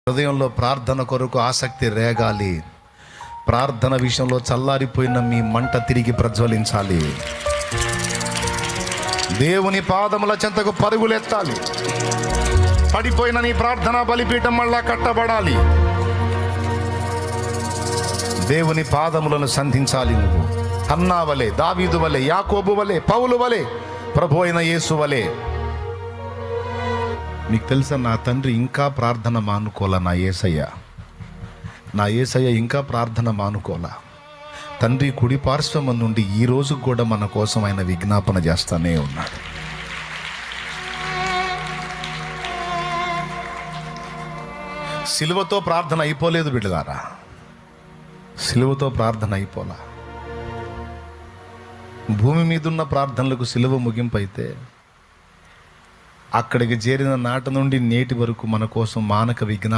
హృదయంలో ప్రార్థన కొరకు ఆసక్తి రేగాలి. ప్రార్థన విషయంలో చల్లారిపోయిన మీ మంట తిరిగి ప్రజ్వలించాలి. దేవుని పాదముల చెంతకు పరుగులెత్తాలి. పడిపోయిన నీ ప్రార్థన బలిపీఠం మళ్ళా కట్టబడాలి. దేవుని పాదములను సంధించాలి. నువ్వు హన్నా వలె, దావీదు వలె, యాకోబు వలె, పౌలు వలె, ప్రభు అయిన యేసు వలె. మీకు తెలుసా, నా తండ్రి ఇంకా ప్రార్థన మానుకోలా. నా యేసయ్య ఇంకా ప్రార్థన మానుకోలా. తండ్రి కుడి పార్శ్వం నుండి ఈ రోజు కూడా మన కోసం ఆయన విజ్ఞాపన చేస్తానే ఉన్నాడు. సిలువతో ప్రార్థన అయిపోలేదు బిడ్డలారా, సిలువతో ప్రార్థన అయిపోలా. భూమి మీదున్న ప్రార్థనలకు సిలువ ముగింపు అయితే, అక్కడికి చేరిన నాటి నుండి నేటి వరకు మన కోసం మానక విజ్ఞాపన